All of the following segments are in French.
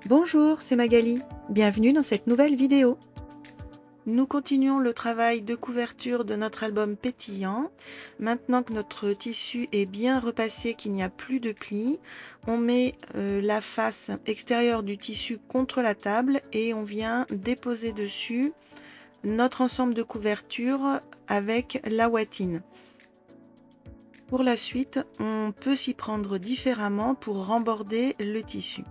Bonjour, c'est Magali. Bienvenue dans cette nouvelle vidéo. Nous continuons le travail de couverture de notre album pétillant. Maintenant que notre tissu est bien repassé, qu'il n'y a plus de plis, on met la face extérieure du tissu contre la table et on vient déposer dessus notre ensemble de couverture avec la ouatine. Pour la suite, on peut s'y prendre différemment pour remborder le tissu.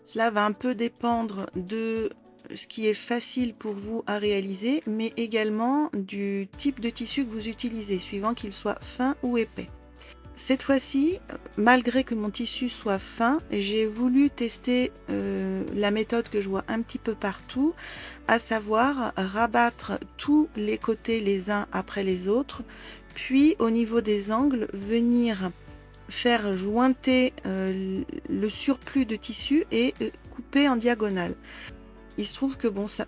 Cela va un peu dépendre de ce qui est facile pour vous à réaliser, mais également du type de tissu que vous utilisez, suivant qu'il soit fin ou épais. Cette fois-ci, malgré que mon tissu soit fin, j'ai voulu tester la méthode que je vois un petit peu partout, à savoir rabattre tous les côtés les uns après les autres, puis au niveau des angles, venir faire jointer le surplus de tissu et couper en diagonale. Il se trouve que bon, ça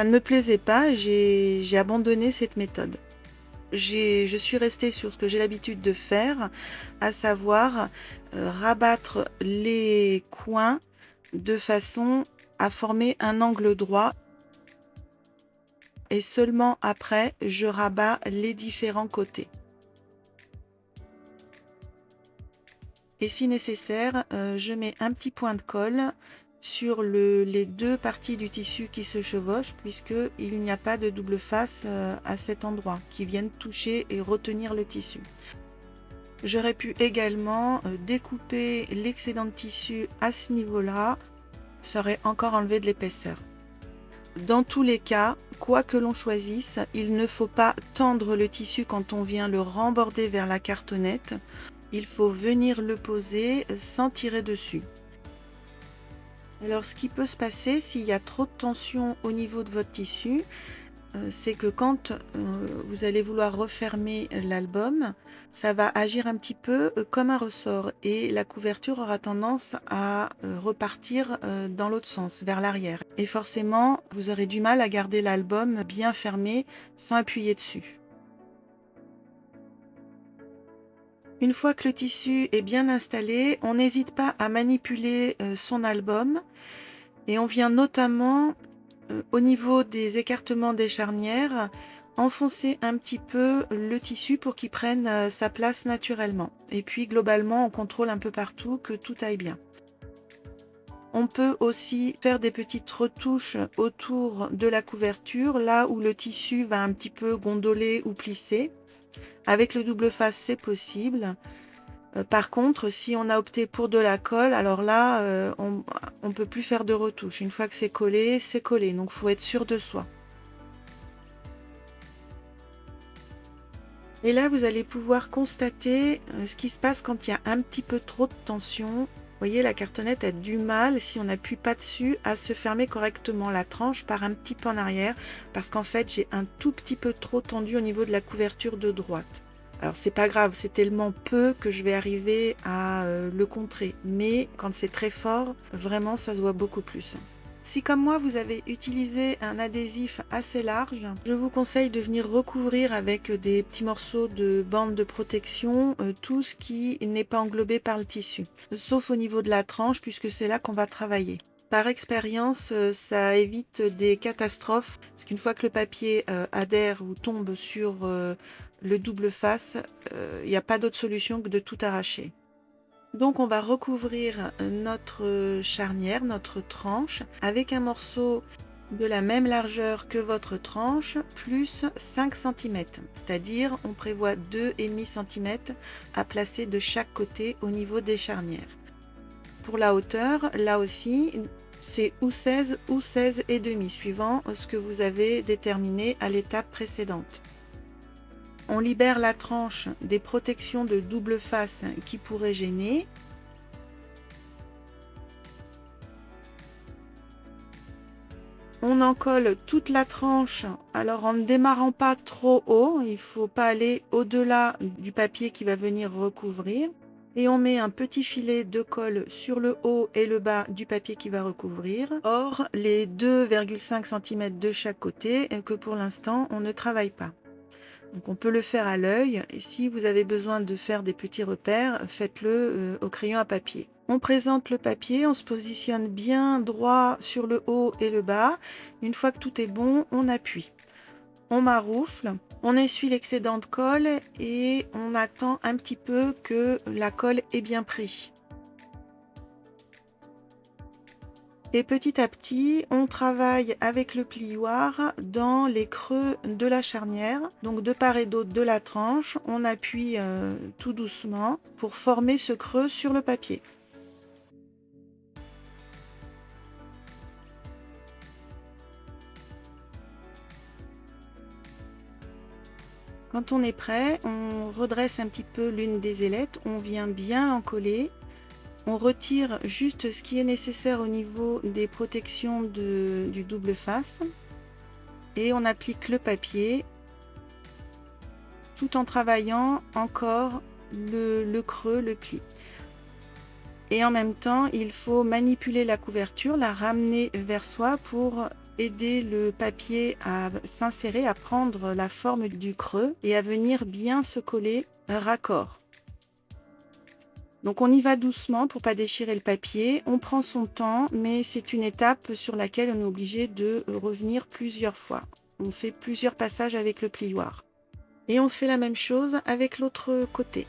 ne me plaisait pas, j'ai abandonné cette méthode. Je suis restée sur ce que j'ai l'habitude de faire, à savoir rabattre les coins de façon à former un angle droit et seulement après je rabats les différents côtés. Et si nécessaire, je mets un petit point de colle sur les deux parties du tissu qui se chevauchent, puisqu'il n'y a pas de double face à cet endroit qui viennent toucher et retenir le tissu. J'aurais pu également découper l'excédent de tissu à ce niveau-là, ça aurait encore enlevé de l'épaisseur. Dans tous les cas, quoi que l'on choisisse, il ne faut pas tendre le tissu quand on vient le remborder vers la cartonnette. Il faut venir le poser sans tirer dessus. Alors ce qui peut se passer s'il y a trop de tension au niveau de votre tissu, c'est que quand vous allez vouloir refermer l'album, ça va agir un petit peu comme un ressort et la couverture aura tendance à repartir dans l'autre sens, vers l'arrière. Et forcément, vous aurez du mal à garder l'album bien fermé sans appuyer dessus. Une fois que le tissu est bien installé, on n'hésite pas à manipuler son album et on vient notamment au niveau des écartements des charnières enfoncer un petit peu le tissu pour qu'il prenne sa place naturellement. Et puis globalement, on contrôle un peu partout que tout aille bien. On peut aussi faire des petites retouches autour de la couverture, là où le tissu va un petit peu gondoler ou plisser. Avec le double face, c'est possible. Par contre, si on a opté pour de la colle, alors là, on ne peut plus faire de retouches. Une fois que c'est collé, donc il faut être sûr de soi. Et là, vous allez pouvoir constater ce qui se passe quand il y a un petit peu trop de tension. Vous voyez, la cartonnette a du mal, si on n'appuie pas dessus, à se fermer correctement. La tranche part un petit peu en arrière parce qu'en fait, j'ai un tout petit peu trop tendu au niveau de la couverture de droite. Alors c'est pas grave, c'est tellement peu que je vais arriver à le contrer. Mais quand c'est très fort, vraiment ça se voit beaucoup plus. Si comme moi vous avez utilisé un adhésif assez large, je vous conseille de venir recouvrir avec des petits morceaux de bande de protection tout ce qui n'est pas englobé par le tissu. Sauf au niveau de la tranche puisque c'est là qu'on va travailler. Par expérience, ça évite des catastrophes parce qu'une fois que le papier adhère ou tombe sur le double face, il n'y a pas d'autre solution que de tout arracher. Donc on va recouvrir notre charnière, notre tranche, avec un morceau de la même largeur que votre tranche, plus 5 cm. C'est-à-dire, on prévoit 2,5 cm à placer de chaque côté au niveau des charnières. Pour la hauteur, là aussi, c'est ou 16 ou 16,5, suivant ce que vous avez déterminé à l'étape précédente. On libère la tranche des protections de double face qui pourraient gêner. On en colle toute la tranche, alors en ne démarrant pas trop haut, il ne faut pas aller au-delà du papier qui va venir recouvrir. Et on met un petit filet de colle sur le haut et le bas du papier qui va recouvrir. Or, les 2,5 cm de chaque côté que pour l'instant on ne travaille pas. Donc on peut le faire à l'œil et si vous avez besoin de faire des petits repères, faites-le au crayon à papier. On présente le papier, on se positionne bien droit sur le haut et le bas. Une fois que tout est bon, on appuie. On maroufle, on essuie l'excédent de colle et on attend un petit peu que la colle ait bien pris. Et petit à petit, on travaille avec le plioir dans les creux de la charnière. Donc de part et d'autre de la tranche, on appuie tout doucement pour former ce creux sur le papier. Quand on est prêt, on redresse un petit peu l'une des ailettes, on vient bien l'encoller. On retire juste ce qui est nécessaire au niveau des protections du double face et on applique le papier tout en travaillant encore le creux, le pli. Et en même temps, il faut manipuler la couverture, la ramener vers soi pour aider le papier à s'insérer, à prendre la forme du creux et à venir bien se coller raccord. Donc on y va doucement pour pas déchirer le papier, on prend son temps, mais c'est une étape sur laquelle on est obligé de revenir plusieurs fois. On fait plusieurs passages avec le plioir. Et on fait la même chose avec l'autre côté.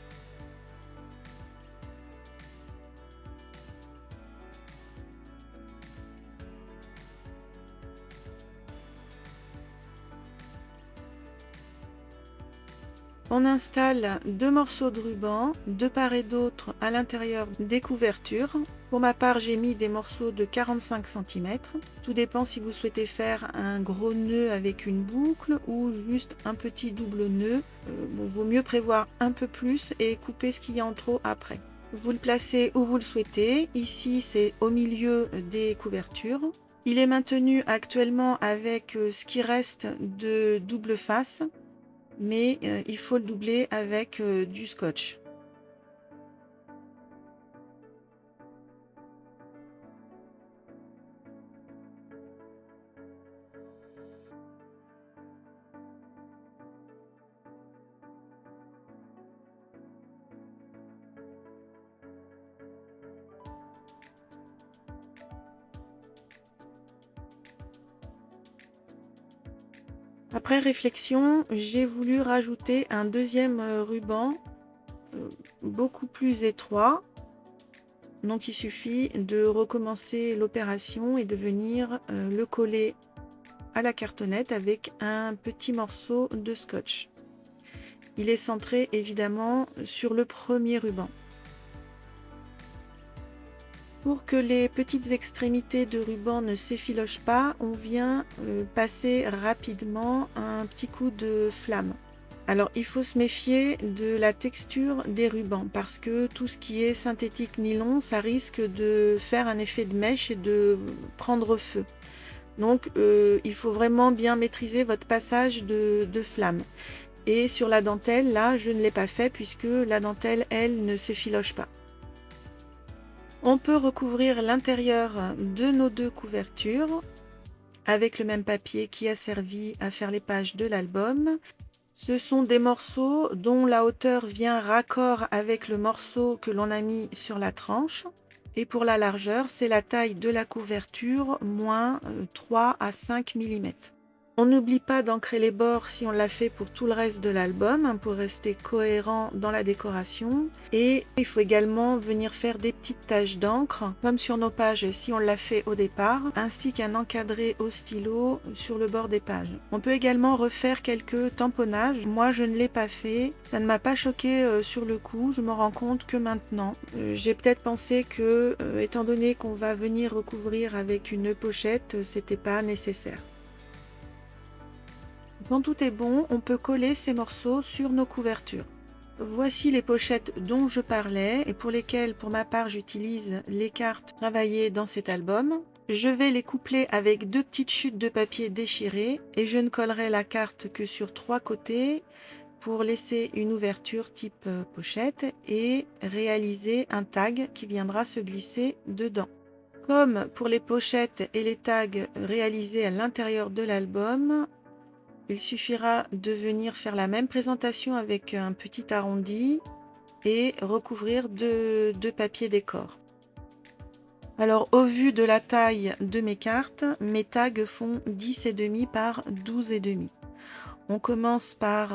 On installe 2 morceaux de ruban, de part et d'autre à l'intérieur des couvertures. Pour ma part, j'ai mis des morceaux de 45 cm. Tout dépend si vous souhaitez faire un gros nœud avec une boucle ou juste un petit double nœud. Vaut mieux prévoir un peu plus et couper ce qu'il y a en trop après. Vous le placez où vous le souhaitez. Ici, c'est au milieu des couvertures. Il est maintenu actuellement avec ce qui reste de double face. Mais il faut le doubler avec du scotch. Après réflexion, j'ai voulu rajouter un deuxième ruban beaucoup plus étroit. Donc il suffit de recommencer l'opération et de venir le coller à la cartonnette avec un petit morceau de scotch. Il est centré évidemment sur le premier ruban. Pour que les petites extrémités de ruban ne s'effilochent pas, on vient passer rapidement un petit coup de flamme. Alors il faut se méfier de la texture des rubans parce que tout ce qui est synthétique nylon, ça risque de faire un effet de mèche et de prendre feu. Donc il faut vraiment bien maîtriser votre passage de flamme. Et sur la dentelle, là, je ne l'ai pas fait puisque la dentelle, elle, ne s'effiloche pas. On peut recouvrir l'intérieur de nos deux couvertures avec le même papier qui a servi à faire les pages de l'album. Ce sont des morceaux dont la hauteur vient raccord avec le morceau que l'on a mis sur la tranche. Et pour la largeur, c'est la taille de la couverture moins 3 à 5 mm. On n'oublie pas d'ancrer les bords si on l'a fait pour tout le reste de l'album, pour rester cohérent dans la décoration. Et il faut également venir faire des petites taches d'encre, comme sur nos pages si on l'a fait au départ, ainsi qu'un encadré au stylo sur le bord des pages. On peut également refaire quelques tamponnages. Moi, je ne l'ai pas fait. Ça ne m'a pas choqué sur le coup. Je m'en rends compte que maintenant. J'ai peut-être pensé que, étant donné qu'on va venir recouvrir avec une pochette, c'était pas nécessaire. Quand tout est bon, on peut coller ces morceaux sur nos couvertures. Voici les pochettes dont je parlais et pour lesquelles, pour ma part, j'utilise les cartes travaillées dans cet album. Je vais les coupler avec 2 petites chutes de papier déchirées et je ne collerai la carte que sur 3 côtés pour laisser une ouverture type pochette et réaliser un tag qui viendra se glisser dedans. Comme pour les pochettes et les tags réalisés à l'intérieur de l'album, Il suffira de venir faire la même présentation avec un petit arrondi et recouvrir de papier décor. Alors, au vu de la taille de mes cartes, mes tags font 10,5 par 12,5. On commence par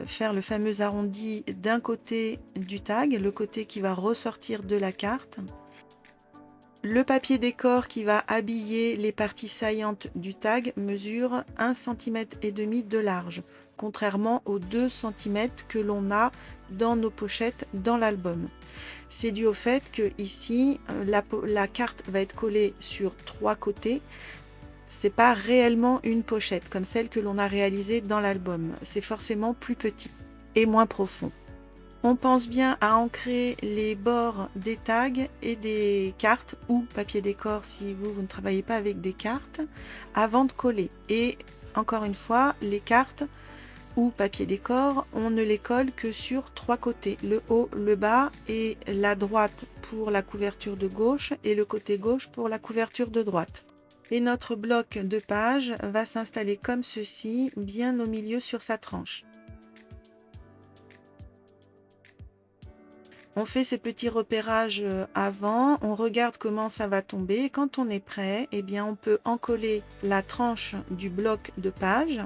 faire le fameux arrondi d'un côté du tag, le côté qui va ressortir de la carte. Le papier décor qui va habiller les parties saillantes du tag mesure 1,5 cm de large, contrairement aux 2 cm que l'on a dans nos pochettes dans l'album. C'est dû au fait que ici, la carte va être collée sur 3 côtés. C'est pas réellement une pochette comme celle que l'on a réalisée dans l'album. C'est forcément plus petit et moins profond. On pense bien à ancrer les bords des tags et des cartes ou papier décor si vous ne travaillez pas avec des cartes avant de coller. Et encore une fois, les cartes ou papier décor, on ne les colle que sur 3 côtés, le haut, le bas et la droite pour la couverture de gauche et le côté gauche pour la couverture de droite. Et notre bloc de page va s'installer comme ceci, bien au milieu sur sa tranche. On fait ces petits repérages avant, on regarde comment ça va tomber. Quand on est prêt, eh bien on peut encoller la tranche du bloc de page.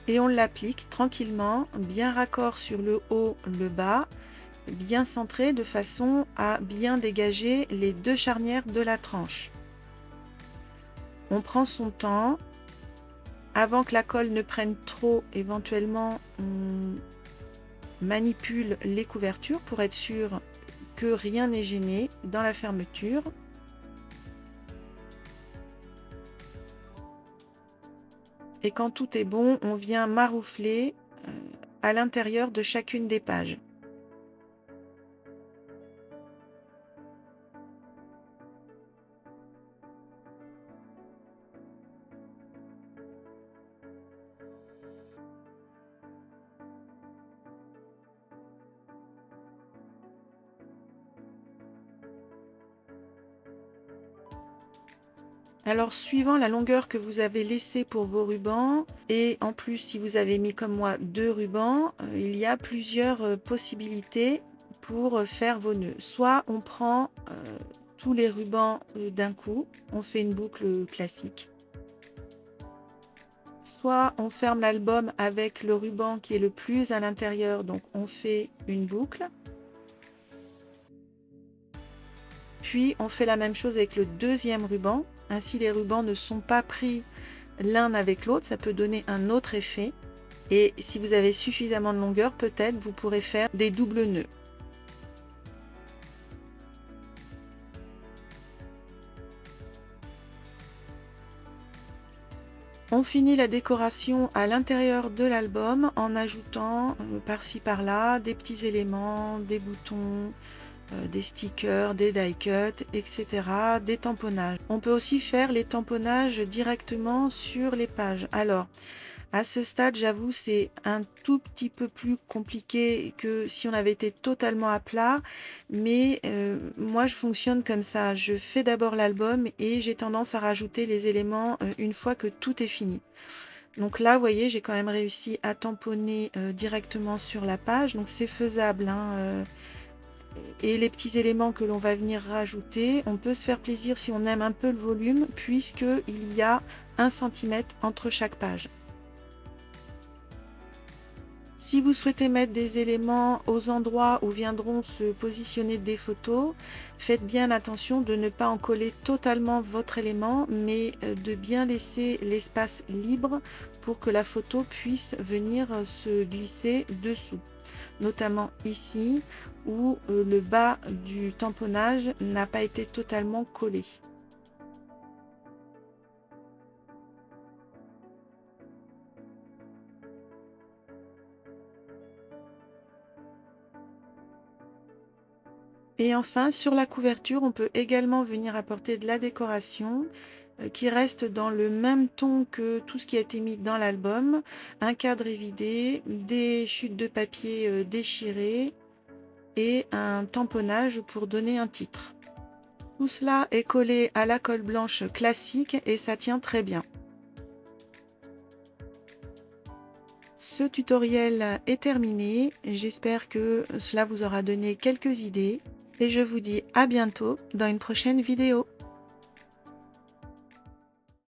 Et on l'applique tranquillement, bien raccord sur le haut, le bas, bien centré de façon à bien dégager les 2 charnières de la tranche. On prend son temps. Avant que la colle ne prenne trop, éventuellement, on manipule les couvertures pour être sûr que rien n'est gêné dans la fermeture. Et quand tout est bon, on vient maroufler à l'intérieur de chacune des pages. Alors, suivant la longueur que vous avez laissée pour vos rubans, et en plus, si vous avez mis comme moi 2 rubans, il y a plusieurs possibilités pour faire vos nœuds. Soit on prend tous les rubans d'un coup, on fait une boucle classique. Soit on ferme l'album avec le ruban qui est le plus à l'intérieur, donc on fait une boucle. Puis on fait la même chose avec le deuxième ruban. Ainsi, les rubans ne sont pas pris l'un avec l'autre. Ça peut donner un autre effet. Et si vous avez suffisamment de longueur, peut-être vous pourrez faire des doubles nœuds. On finit la décoration à l'intérieur de l'album en ajoutant par-ci par-là des petits éléments, des boutons, des stickers, des die cuts, etc., des tamponnages. On peut aussi faire les tamponnages directement sur les pages. Alors, à ce stade, j'avoue, c'est un tout petit peu plus compliqué que si on avait été totalement à plat, mais moi, je fonctionne comme ça. Je fais d'abord l'album et j'ai tendance à rajouter les éléments une fois que tout est fini. Donc là, vous voyez, j'ai quand même réussi à tamponner directement sur la page, donc c'est faisable, hein, et les petits éléments que l'on va venir rajouter, on peut se faire plaisir si on aime un peu le volume, puisqu'il y a 1 cm entre chaque page. Si vous souhaitez mettre des éléments aux endroits où viendront se positionner des photos, faites bien attention de ne pas en coller totalement votre élément, mais de bien laisser l'espace libre pour que la photo puisse venir se glisser dessous. Notamment ici où le bas du tamponnage n'a pas été totalement collé. Et enfin, sur la couverture, on peut également venir apporter de la décoration qui reste dans le même ton que tout ce qui a été mis dans l'album. Un cadre évidé, des chutes de papier déchirées et un tamponnage pour donner un titre. Tout cela est collé à la colle blanche classique et ça tient très bien. Ce tutoriel est terminé. J'espère que cela vous aura donné quelques idées et je vous dis à bientôt dans une prochaine vidéo.